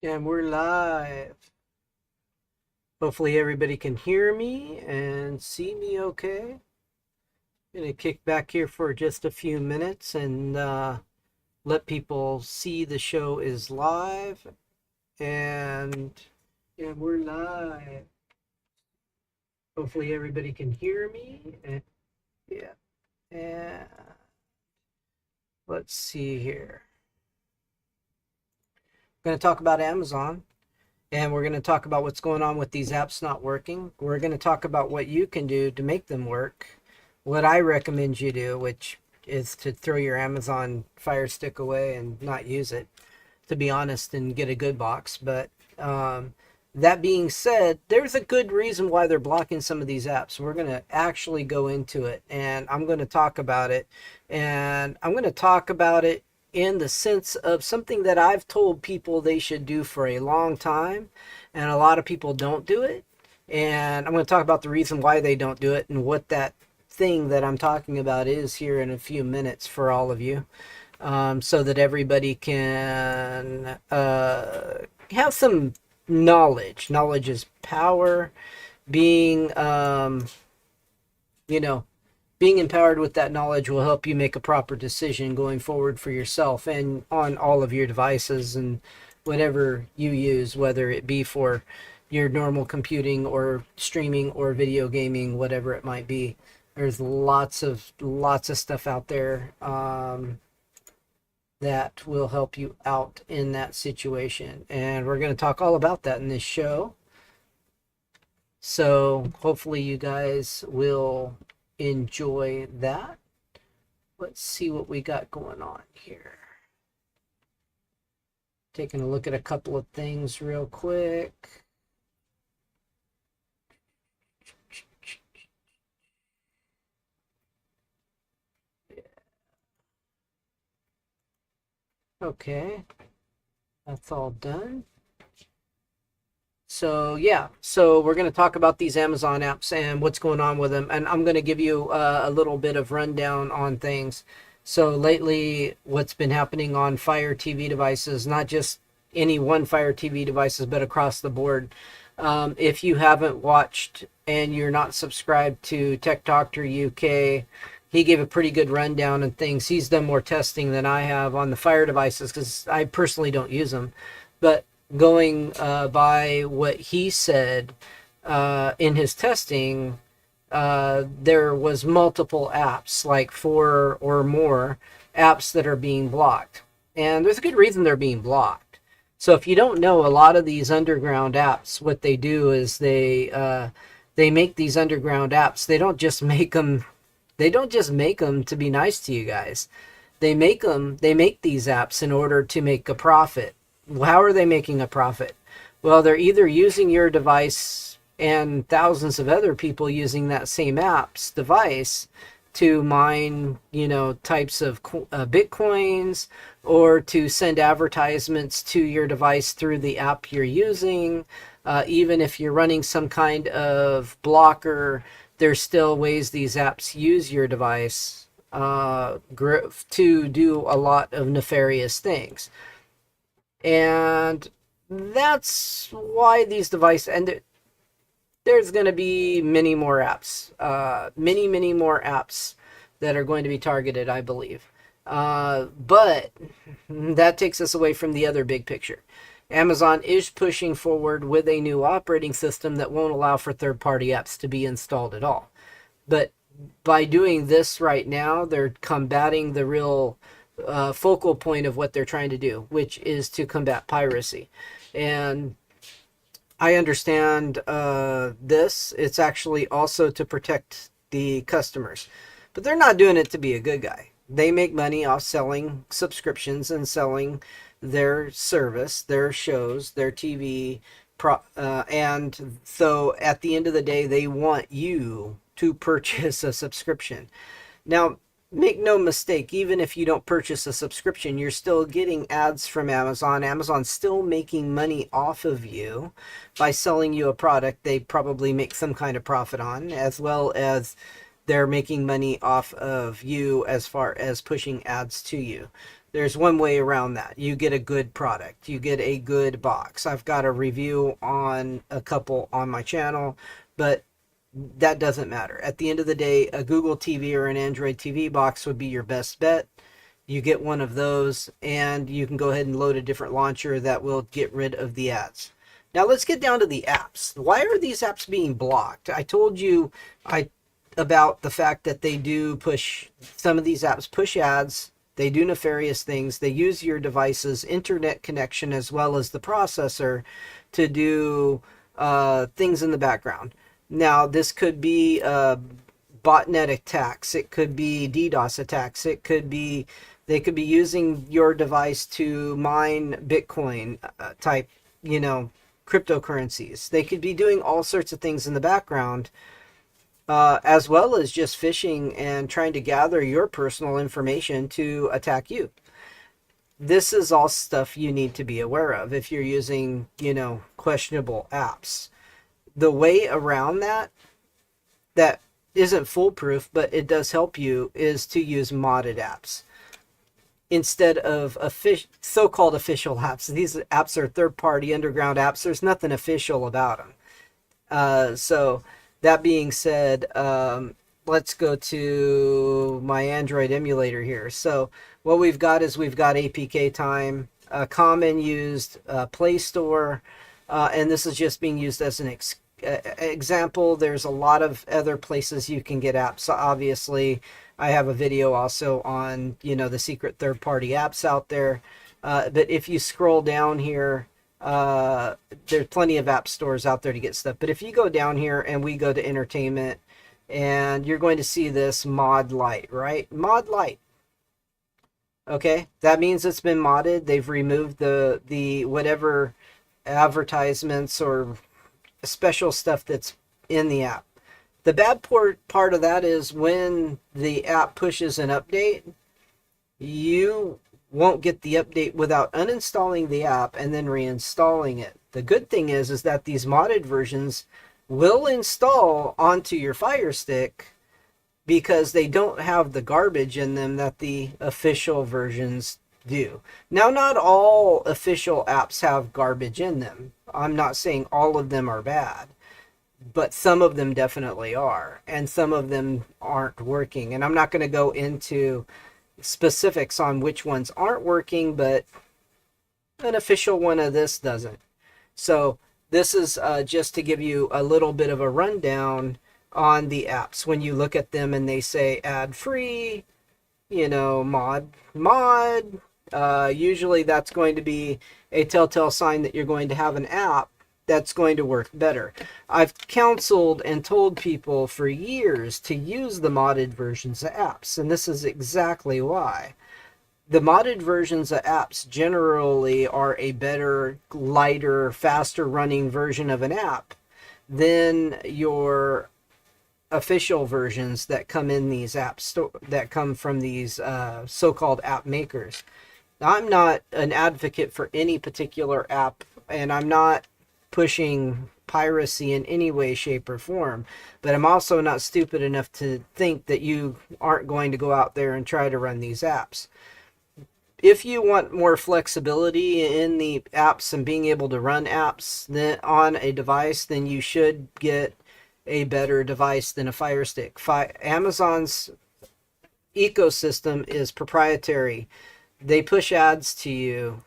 And we're live. Hopefully everybody can hear me and see me okay. Gonna kick back here for just a few minutes and let people see the show is live. And we're live. Hopefully everybody can hear me. And yeah. And let's see here. I'm gonna talk about Amazon. And we're going to talk about what's going on with these apps not working. We're going to talk about what you can do to make them work. What I recommend you do, which is to throw your Amazon Fire Stick away and not use it, to be honest, and get a good box. But that being said, there's a good reason why they're blocking some of these apps. We're going to actually go into it, and I'm going to talk about it. And I'm going to talk about it in the sense of something that I've told people they should do for a long time, and a lot of people don't do it. And I'm going to talk about the reason why they don't do it and what that thing that I'm talking about is here in a few minutes for all of you, so that everybody can have some knowledge. Knowledge is power. Being, being empowered with that knowledge will help you make a proper decision going forward for yourself and on all of your devices and whatever you use, whether it be for your normal computing or streaming or video gaming, whatever it might be. There's lots of stuff out there that will help you out in that situation. And we're going to talk all about that in this show. So hopefully you guys will enjoy that. Let's see what we got going on here. Taking a look at a couple of things real quick. Okay, that's all done. So yeah, so we're going to talk about these Amazon apps and what's going on with them, and I'm going to give you a little bit of rundown on things. So lately, what's been happening on Fire TV devices, not just any one Fire TV devices, but across the board. If you haven't watched and you're not subscribed to TechDocUK, he gave a pretty good rundown on things. He's done more testing than I have on the Fire devices because I personally don't use them, but going by what he said in his testing, there was multiple apps, like 4 or more apps that are being blocked. And there's a good reason they're being blocked. So if you don't know, a lot of these underground apps, what they do is they make these underground apps. They don't just make them to be nice to you guys. They make these apps in order to make a profit. How are they making a profit? Well, they're either using your device and thousands of other people using that same app's device to mine, types of bitcoins, or to send advertisements to your device through the app you're using. Even if you're running some kind of blocker, there's still ways these apps use your device to do a lot of nefarious things. And that's why these devices, and there's going to be many more apps, many more apps that are going to be targeted, I believe. But that takes us away from the other big picture. Amazon is pushing forward with a new operating system that won't allow for third-party apps to be installed at all. But by doing this right now, they're combating the real focal point of what they're trying to do, which is to combat piracy. And I understand this. It's actually also to protect the customers. But they're not doing it to be a good guy. They make money off selling subscriptions and selling their service, their shows, their TV. And so at the end of the day, they want you to purchase a subscription. Now, make no mistake, even if you don't purchase a subscription, you're still getting ads from Amazon. Amazon's still making money off of you by selling you a product they probably make some kind of profit on, as well as they're making money off of you as far as pushing ads to you. There's one way around that. You get a good product. You get a good box. I've got a review on a couple on my channel, but that doesn't matter. At the end of the day, a Google TV or an Android TV box would be your best bet. You get one of those, and you can go ahead and load a different launcher that will get rid of the ads. Now let's get down to the apps. Why are these apps being blocked? I told you about the fact that they do push, some of these apps push ads. They do nefarious things. They use your device's internet connection as well as the processor to do things in the background. Now, this could be botnet attacks. It could be DDoS attacks. It could be, they could be using your device to mine Bitcoin type, cryptocurrencies. They could be doing all sorts of things in the background, as well as just phishing and trying to gather your personal information to attack you. This is all stuff you need to be aware of if you're using, questionable apps. The way around that isn't foolproof, but it does help you, is to use modded apps instead of so-called official apps. These apps are third-party underground apps. There's nothing official about them. So that being said, let's go to my Android emulator here. So what we've got is we've got APK time, common used, Play Store, and this is just being used as an example. There's a lot of other places you can get apps. So obviously, I have a video also on, the secret third-party apps out there. But if you scroll down here, there's plenty of app stores out there to get stuff. But if you go down here and we go to entertainment, and you're going to see this Mod Lite, right? Mod Lite. Okay, that means it's been modded. They've removed the whatever advertisements or special stuff that's in the app. The bad part of that is when the app pushes an update, you won't get the update without uninstalling the app and then reinstalling it. The good thing is that these modded versions will install onto your Fire Stick because they don't have the garbage in them that the official versions do. Now, not all official apps have garbage in them. I'm not saying all of them are bad, but some of them definitely are, and some of them aren't working. And I'm not going to go into specifics on which ones aren't working, but an official one of this doesn't. So this is just to give you a little bit of a rundown on the apps. When you look at them and they say ad-free, mod, usually that's going to be a telltale sign that you're going to have an app that's going to work better. I've counseled and told people for years to use the modded versions of apps, and this is exactly why. The modded versions of apps generally are a better, lighter, faster running version of an app than your official versions that come in these apps that come from these so-called app makers. I'm not an advocate for any particular app, and I'm not pushing piracy in any way, shape, or form, but I'm also not stupid enough to think that you aren't going to go out there and try to run these apps. If you want more flexibility in the apps and being able to run apps on a device, then you should get a better device than a Fire Stick. Amazon's ecosystem is proprietary. They push ads to you.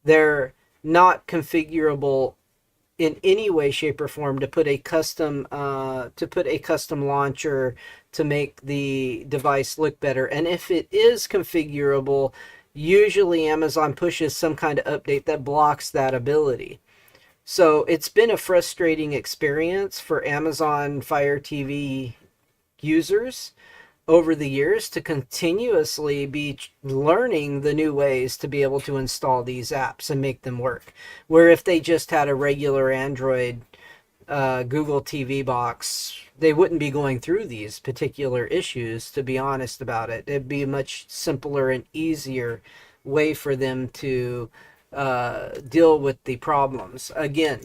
They're not configurable in any way, shape, or form to put a custom launcher to make the device look better. And if it is configurable, usually Amazon pushes some kind of update that blocks that ability. So it's been a frustrating experience for Amazon Fire TV users over the years to continuously be learning the new ways to be able to install these apps and make them work. Where if they just had a regular Android Google TV box, they wouldn't be going through these particular issues, to be honest about it. It'd be a much simpler and easier way for them to deal with the problems. Again,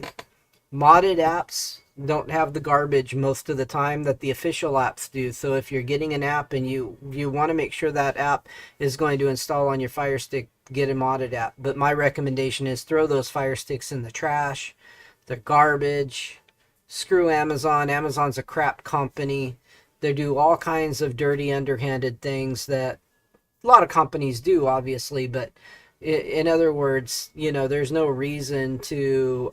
modded apps don't have the garbage most of the time that the official apps do. So if you're getting an app and you want to make sure that app is going to install on your Fire Stick, get a modded app. But my recommendation is throw those Fire Sticks in the trash. They're garbage. Screw Amazon. Amazon's a crap company. They do all kinds of dirty, underhanded things that a lot of companies do, obviously, but in other words, there's no reason to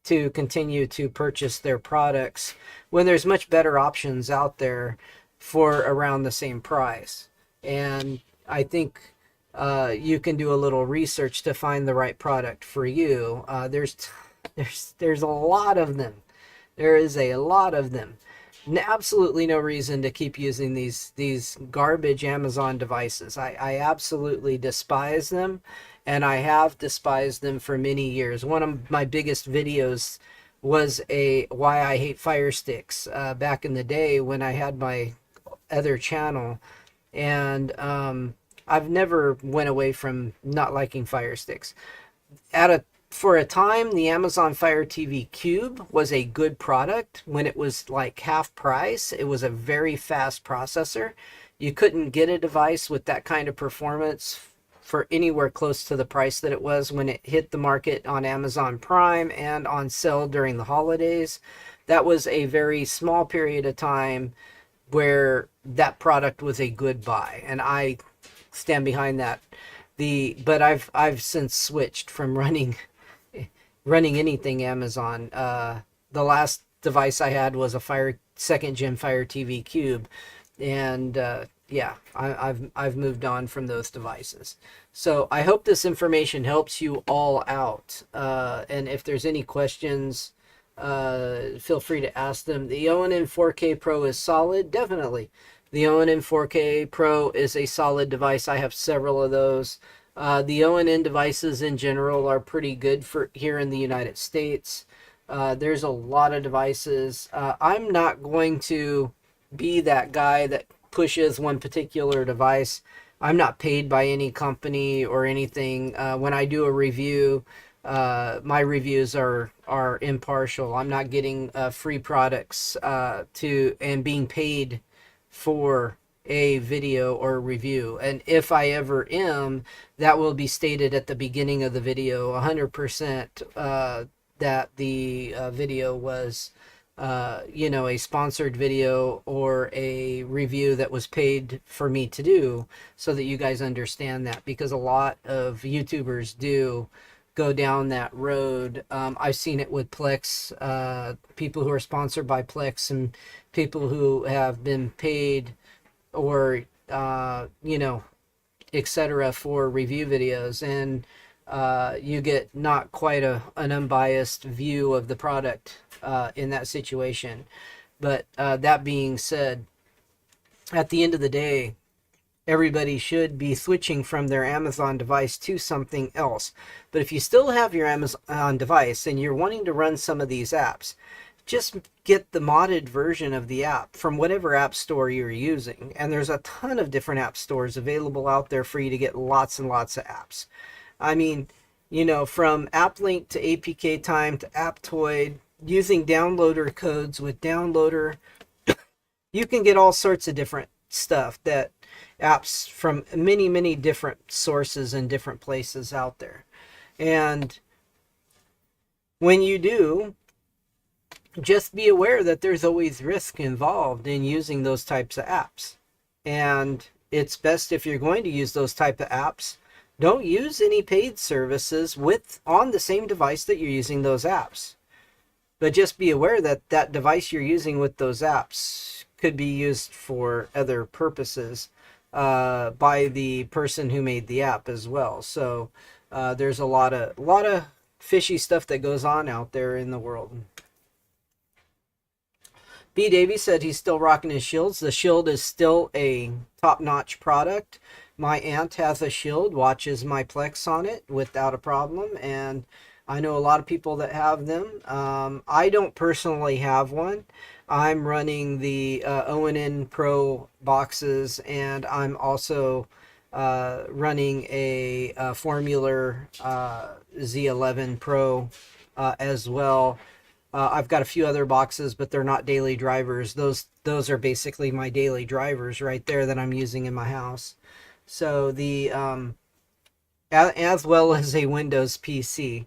continue to purchase their products when there's much better options out there for around the same price. And I think you can do a little research to find the right product for you. There's a lot of them. There is a lot of them. Absolutely no reason to keep using these garbage Amazon devices. I absolutely despise them, and I have despised them for many years. One of my biggest videos was a why I hate Fire Sticks back in the day when I had my other channel, and I've never went away from not liking Fire Sticks. For a time, the Amazon Fire TV Cube was a good product when it was like half price. It was a very fast processor. You couldn't get a device with that kind of performance for anywhere close to the price that it was when it hit the market on Amazon Prime and on sale during the holidays. That was a very small period of time where that product was a good buy, and I stand behind that. But I've since switched from running anything Amazon. The last device I had was a second gen Fire TV Cube, and yeah, I've moved on from those devices. So I hope this information helps you all out. And if there's any questions, feel free to ask them. The ONN 4K Pro is solid, definitely. The ONN 4K Pro is a solid device. I have several of those. The ONN devices in general are pretty good for here in the United States. There's a lot of devices. I'm not going to be that guy that pushes one particular device. I'm not paid by any company or anything. When I do a review, my reviews are impartial. I'm not getting free products and being paid for a video or review. And if I ever am, that will be stated at the beginning of the video 100% that the video was a sponsored video or a review that was paid for me to do, so that you guys understand that, because a lot of YouTubers do go down that road. I've seen it with Plex, people who are sponsored by Plex and people who have been paid or etc. for review videos, and you get not quite an unbiased view of the product in that situation. But that being said, at the end of the day, everybody should be switching from their Amazon device to something else. But if you still have your Amazon device and you're wanting to run some of these apps, just get the modded version of the app from whatever app store you're using. And there's a ton of different app stores available out there for you to get lots and lots of apps. I mean, from AppLink to APK Time to Aptoid, using downloader codes with Downloader, you can get all sorts of different stuff, that apps from many, many different sources and different places out there. And when you do, just be aware that there's always risk involved in using those types of apps. And it's best, if you're going to use those type of apps, don't use any paid services on the same device that you're using those apps. But just be aware that that device you're using with those apps could be used for other purposes by the person who made the app as well. So there's a lot of fishy stuff that goes on out there in the world. B. Davey said he's still rocking his shields. The shield is still a top-notch product. My aunt has a shield, watches my Plex on it without a problem, and I know a lot of people that have them. I don't personally have one. I'm running the ONN Pro boxes, and I'm also running a Formula Z11 Pro as well. I've got a few other boxes, but they're not daily drivers. Those are basically my daily drivers right there that I'm using in my house. So the as well as a Windows PC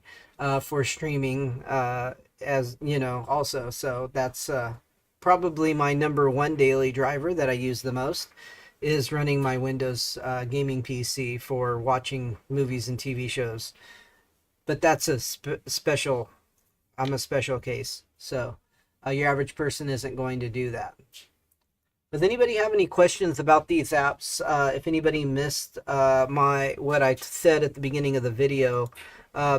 for streaming, as you know, also. So that's probably my number one daily driver that I use the most is running my Windows gaming PC for watching movies and TV shows. But that's a special. I'm a special case. So your average person isn't going to do that. Does anybody have any questions about these apps? If anybody missed what I said at the beginning of the video,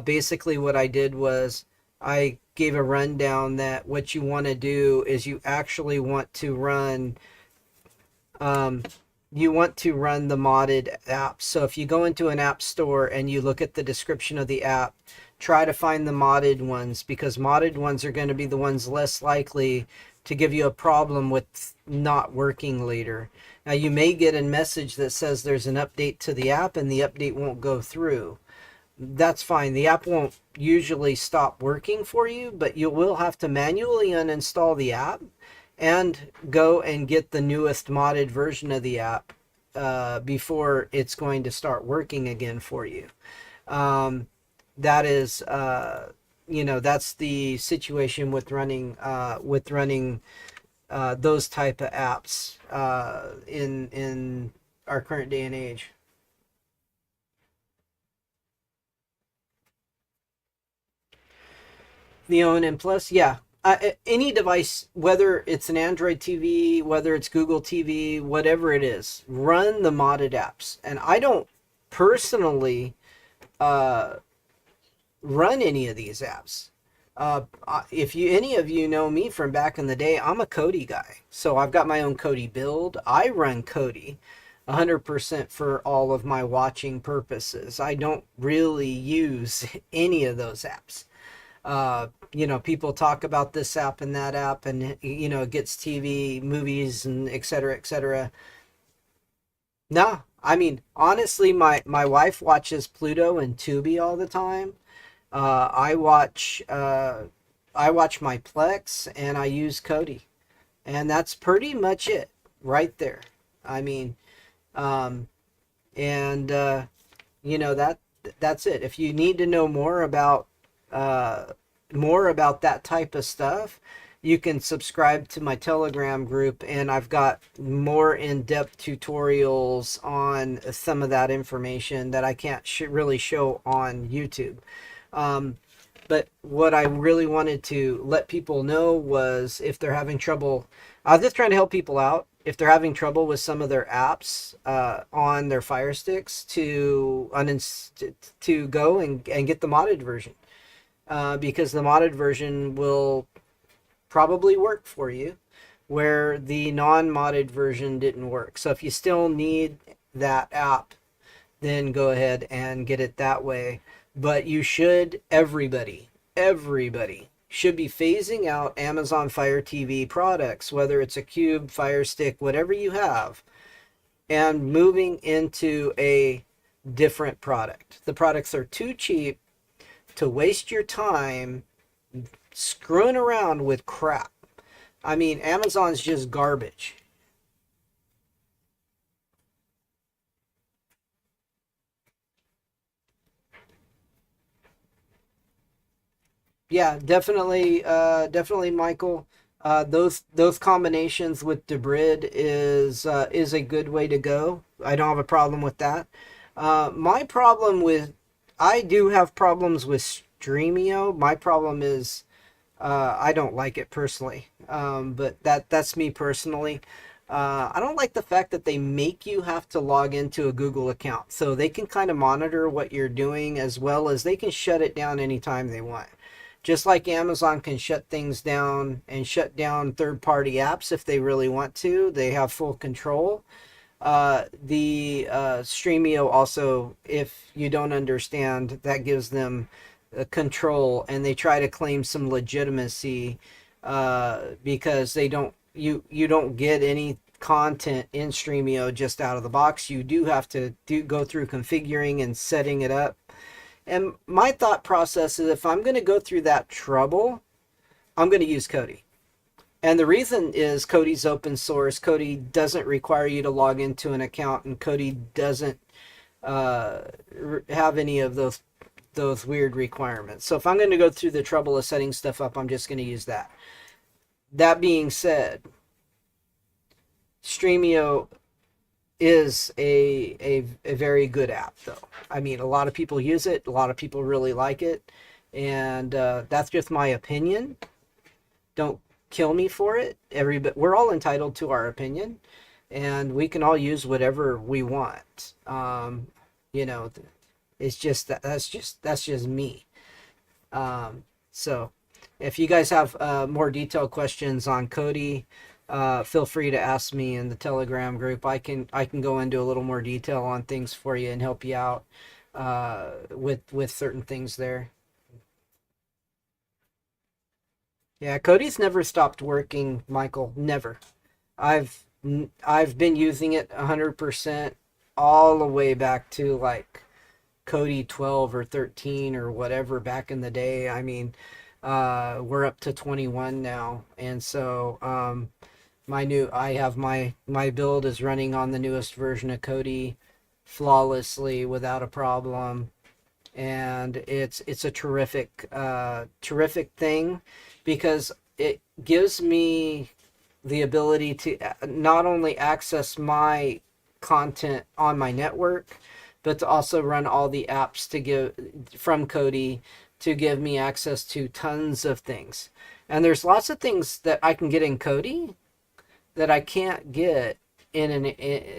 basically what I did was I gave a rundown that what you want to do is you actually want to run the modded app. So if you go into an app store and you look at the description of the app, try to find the modded ones, because modded ones are going to be the ones less likely to give you a problem with not working later. Now you may get a message that says there's an update to the app and the update won't go through. That's fine. The app won't usually stop working for you, but you will have to manually uninstall the app and go and get the newest modded version of the app before it's going to start working again for you. That is that's the situation with running those type of apps in our current day and age. The ONN Plus, yeah. Any device, whether it's an Android TV, whether it's Google TV, whatever it is, run the modded apps. And I don't personally run any of these apps. If any of you know me from back in the day, I'm a Kodi guy. So I've got my own Kodi build. I run Kodi 100% for all of my watching purposes. I don't really use any of those apps. People talk about this app and that app, and it gets TV, movies, and et cetera, et cetera. No, I mean, honestly, my wife watches Pluto and Tubi all the time. I watch my Plex, and I use Kodi, and that's pretty much it right there. I mean, that's it. If you need to know more about that type of stuff, you can subscribe to my Telegram group, and I've got more in-depth tutorials on some of that information that I can't really show on YouTube. But what I really wanted to let people know was, if they're having trouble, I was just trying to help people out. If they're having trouble with some of their apps on their Fire Sticks, to go and get the modded version. Because the modded version will probably work for you, where the non-modded version didn't work. So if you still need that app, then go ahead and get it that way. But you should, everybody should be phasing out Amazon Fire TV products, whether it's a Cube, Fire Stick, whatever you have, and moving into a different product. The products are too cheap to waste your time screwing around with crap. I mean, Amazon's just garbage. Yeah, definitely, Michael. Those combinations with Debrid is a good way to go. I don't have a problem with that. My problem with I do have problems with Streamio. My problem is I don't like it personally, but that's me personally. I don't like the fact that they make you have to log into a Google account, so they can kind of monitor what you're doing, as well as they can shut it down anytime they want. Just like Amazon can shut things down and shut down third-party apps if they really want to. They have full control. The Streamio also, if you don't understand, that gives them control, and they try to claim some legitimacy because they don't you don't get any content in Streamio just out of the box. You do have to go through configuring and setting it up. And my thought process is, if I'm going to go through that trouble, I'm going to use Kodi. And the reason is Kodi's open source. Kodi doesn't require you to log into an account, and Kodi doesn't uh, have any of those weird requirements. So if I'm going to go through the trouble of setting stuff up, I'm just going to use that. That being said, Streamio is a very good app, though. I mean, a lot of people use it. A lot of people really like it. And that's just my opinion. Don't kill me for it. We're all entitled to our opinion, and we can all use whatever we want. You know, it's just that's just me. So if you guys have more detailed questions on Kodi, feel free to ask me in the Telegram group. I can go into a little more detail on things for you and help you out with certain things there. Yeah, Kodi's never stopped working, Michael. Never. I've been using it 100% all the way back to like Kodi 12 or 13 or whatever back in the day. I mean, we're up to 21 now, and so I have my build is running on the newest version of Kodi flawlessly without a problem, and it's a terrific thing because it gives me the ability to not only access my content on my network, but to also run all the apps to give from Kodi to give me access to tons of things. And there's lots of things that I can get in Kodi that I can't get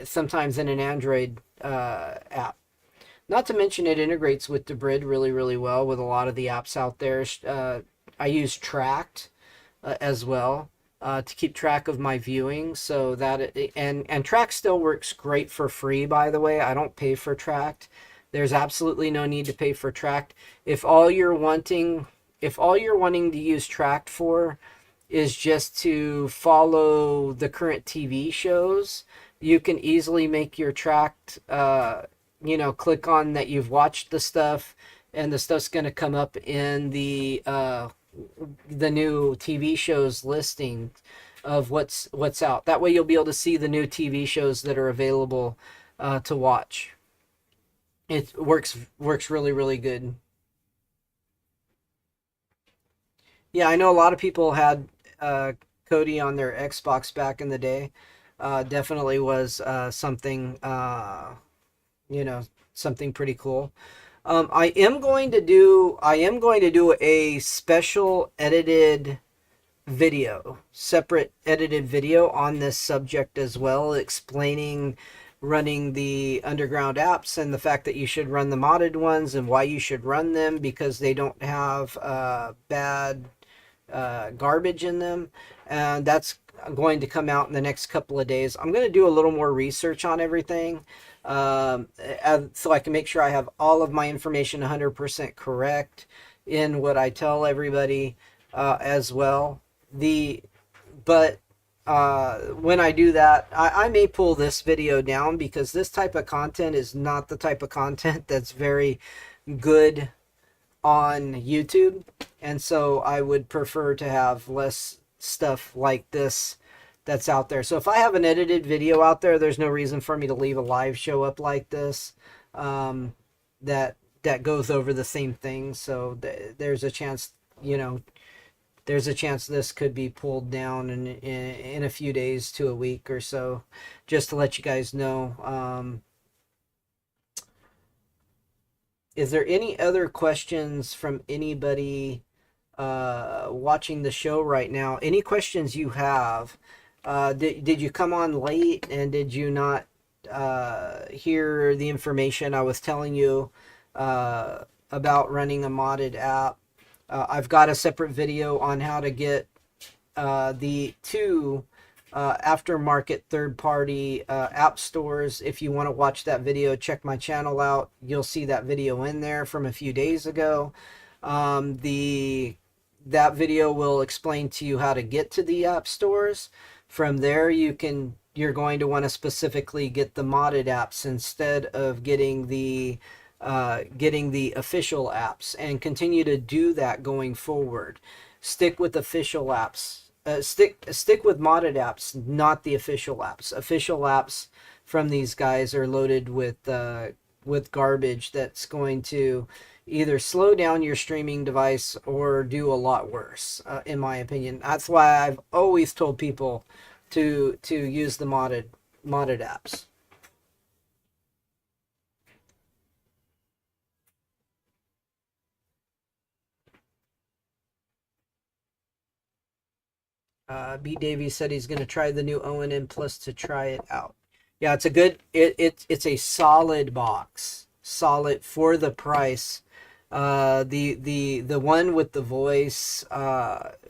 sometimes in an Android app. Not to mention it integrates with the Brid really well with a lot of the apps out there. I use Tracked as well to keep track of my viewing, so that and Tracked still works great for free. By the way, I don't pay for Tracked. There's absolutely no need to pay for Tracked. If all you're wanting to use Tracked for is just to follow the current TV shows, you can easily make your Tracked click on that you've watched the stuff, and the stuff's going to come up in the new TV shows listing of what's out. That way you'll be able to see the new TV shows that are available to watch. It works really good. Yeah, I know a lot of people had Kodi on their Xbox back in the day. Definitely was something pretty cool. I am going to do a special separate edited video on this subject as well, explaining running the underground apps and the fact that you should run the modded ones and why you should run them, because they don't have bad garbage in them. And that's going to come out in the next couple of days. I'm going to do a little more research on everything so I can make sure I have all of my information 100% correct in what I tell everybody as well. But when I do that, I may pull this video down because this type of content is not the type of content that's very good on YouTube, and so I would prefer to have less stuff like this that's out there. So if I have an edited video out there, there's no reason for me to leave a live show up like this that goes over the same thing. So there's a chance, this could be pulled down in a few days to a week or so, just to let you guys know. Is there any other questions from anybody watching the show right now? Any questions you have? Did you come on late and did you not hear the information I was telling you about running a modded app? I've got a separate video on how to get the two aftermarket third-party app stores. If you want to watch that video, check my channel out. You'll see that video in there from a few days ago. That video will explain to you how to get to the app stores. From there, you're going to want to specifically get the modded apps instead of getting the getting the official apps, and continue to do that going forward. Stick with official apps. Stick with modded apps, not the official apps. Official apps from these guys are loaded with garbage that's going to either slow down your streaming device or do a lot worse, in my opinion. That's why I've always told people to use the modded apps. B. Davies said he's going to try the new ONN Plus to try it out. Yeah, it's a good. It's a solid box, solid for the price. The one with the voice,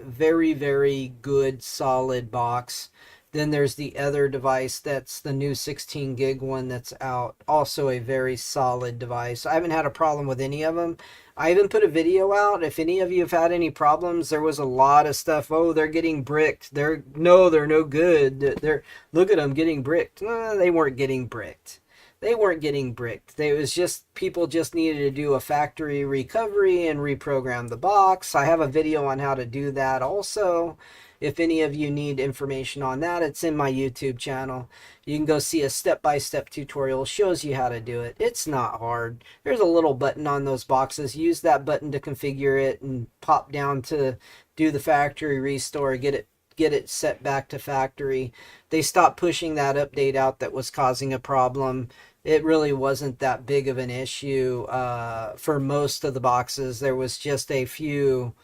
very very good solid box. Then there's the other device that's the new 16 gig one that's out. Also a very solid device. I haven't had a problem with any of them. I even put a video out. If any of you have had any problems, there was a lot of stuff. Oh, they're getting bricked. They're no good. They're look at them getting bricked. No, they weren't getting bricked. They weren't getting bricked. It was just people just needed to do a factory recovery and reprogram the box. I have a video on how to do that also. If any of you need information on that, it's in my YouTube channel. You can go see a step-by-step tutorial. Shows you how to do it. It's not hard. There's a little button on those boxes. Use that button to configure it and pop down to do the factory restore. Get it set back to factory. They stopped pushing that update out that was causing a problem. It really wasn't that big of an issue for most of the boxes. There was just a few,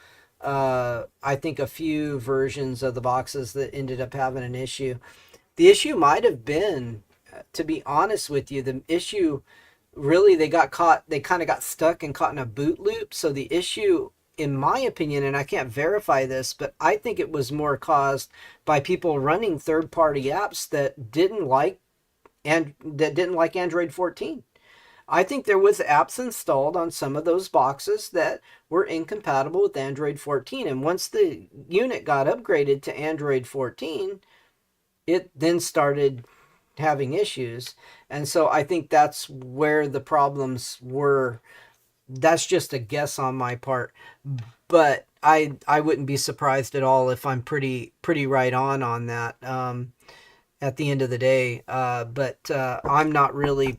I think a few versions of the boxes that ended up having an issue. The issue might have been, to be honest with you, the issue really they kind of got stuck and caught in a boot loop. So the issue, in my opinion, and I can't verify this, but I think it was more caused by people running third-party apps that didn't like Android 14. I think there was apps installed on some of those boxes that were incompatible with Android 14, and once the unit got upgraded to Android 14, it then started having issues. And so I think that's where the problems were. That's just a guess on my part, but I wouldn't be surprised at all if I'm pretty right on that. At the end of the day. But I'm not really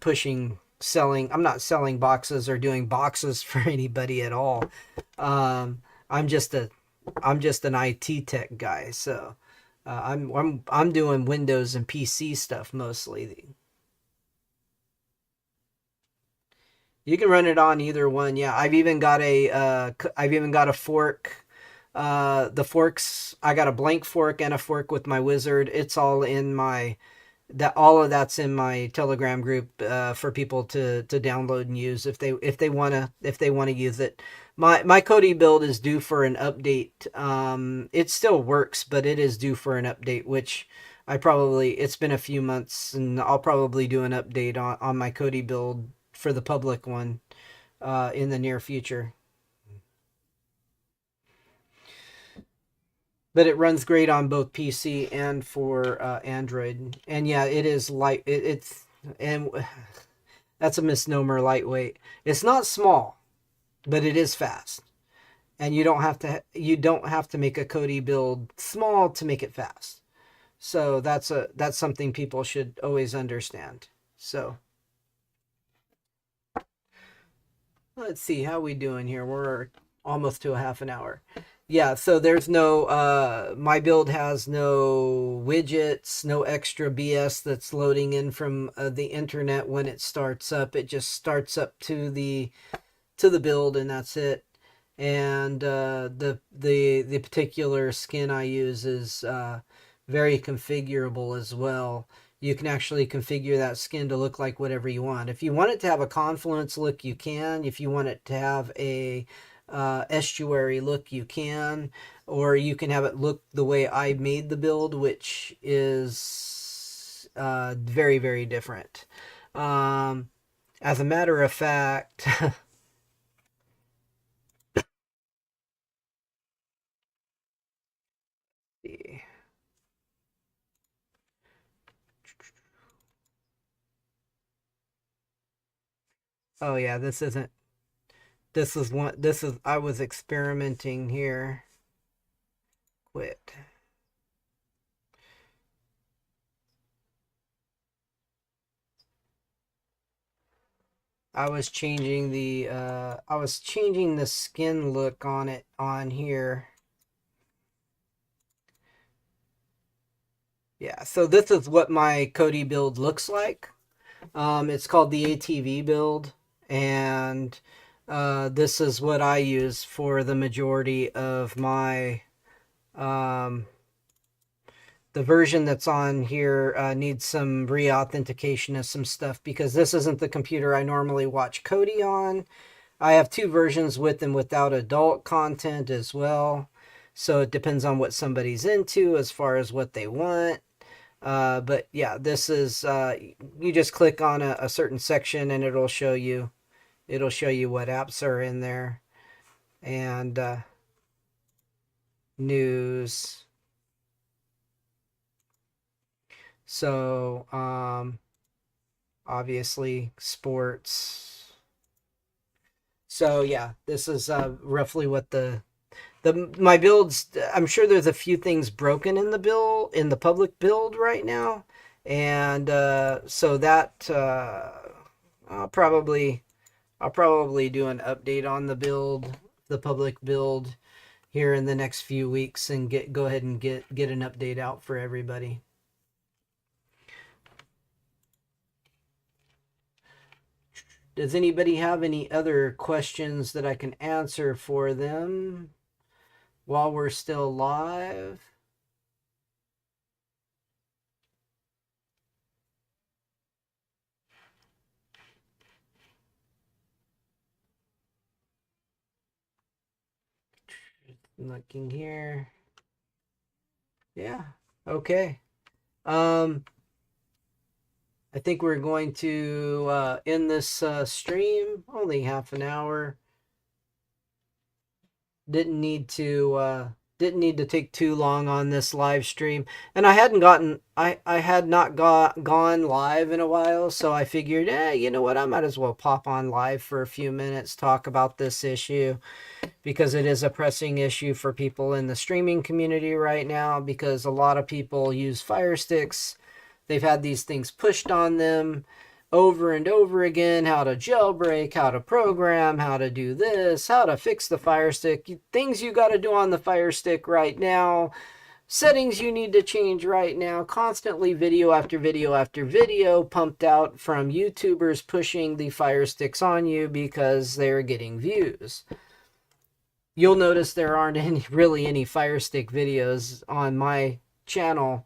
selling. I'm not selling boxes or doing boxes for anybody at all. I'm just an IT tech guy. So I'm doing Windows and PC stuff mostly. You can run it on either one. Yeah, I've even got a fork. The forks, I got a blank fork and a fork with my wizard. It's all in my that all of that's in my Telegram group for people to download and use if they wanna use it. My Kodi build is due for an update. It still works, but it is due for an update, which it's been a few months, and I'll probably do an update on my Kodi build for the public one in the near future. But it runs great on both PC and for Android. And yeah, it is light. And that's a misnomer. Lightweight. It's not small, but it is fast. And you don't have to make a Kodi build small to make it fast. So that's something people should always understand. So let's see how we doing here. We're almost to a half an hour. Yeah, so there's no my build has no widgets, no extra BS that's loading in from the internet when it starts up. It just starts up to the build, and that's it. And the particular skin I use is very configurable as well. You can actually configure that skin to look like whatever you want. If you want it to have a confluence look, you can. If you want it to have a estuary look, you can. Or you can have it look the way I made the build, which is very, very different. As a matter of fact, Oh yeah, this isn't. This is one. This is. I was experimenting here. Quit. I was changing the. I was changing the skin look on it on here. Yeah. So this is what my Kodi build looks like. It's called the ATV build, and this is what I use for the majority of my. The version that's on here needs some re-authentication of some stuff because this isn't the computer I normally watch Kodi on. I have two versions with and without adult content as well. So it depends on what somebody's into as far as what they want. But yeah, this is you just click on a certain section and it'll show you what apps are in there and news. So obviously sports. So yeah, this is roughly what the my builds. I'm sure there's a few things broken in the public build right now, and so that I'll probably do an update on the public build here in the next few weeks, and go ahead and get an update out for everybody. Does anybody have any other questions that I can answer for them while we're still live? Looking here. Yeah. Okay. I think we're going to end this stream. Only half an hour. Didn't need to take too long on this live stream, and I had not gone live in a while, so I figured, you know what, I might as well pop on live for a few minutes, talk about this issue, because it is a pressing issue for people in the streaming community right now, because a lot of people use Fire Sticks. They've had these things pushed on them over and over again, how to jailbreak, how to program, how to do this, how to fix the Fire Stick, things you got to do on the Fire Stick right now, settings you need to change right now, constantly video after video after video pumped out from YouTubers pushing the Fire Sticks on you because they're getting views. You'll notice there aren't really any Fire Stick videos on my channel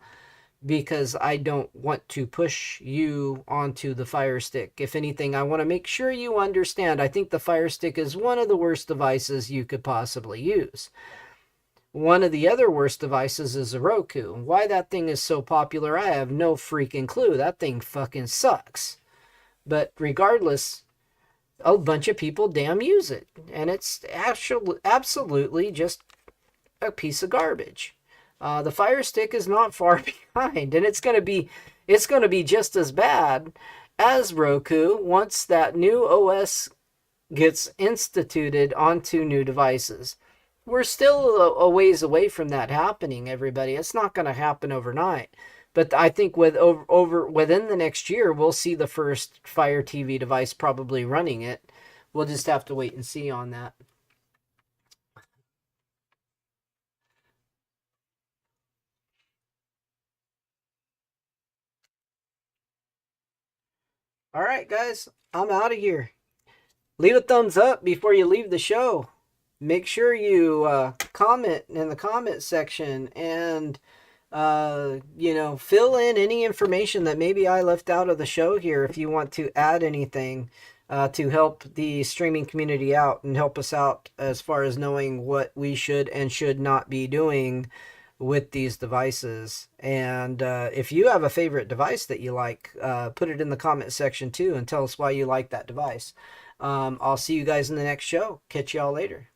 because I don't want to push you onto the Fire Stick. If anything, I want to make sure you understand. I think the Fire Stick is one of the worst devices you could possibly use. One of the other worst devices is a Roku. Why that thing is so popular, I have no freaking clue. That thing fucking sucks. But regardless, a bunch of people damn use it. And it's absolutely just a piece of garbage. The Fire Stick is not far behind, and it's going to be just as bad as Roku once that new OS gets instituted onto new devices. We're still a ways away from that happening, everybody. It's not going to happen overnight. But I think within the next year, we'll see the first Fire TV device probably running it. We'll just have to wait and see on that. All right, guys, I'm out of here. Leave a thumbs up before you leave the show. Make sure you comment in the comment section and fill in any information that maybe I left out of the show here if you want to add anything to help the streaming community out and help us out as far as knowing what we should and should not be doing with these devices. And if you have a favorite device that you like, put it in the comment section too and tell us why you like that device. I'll see you guys in the next show. Catch y'all later.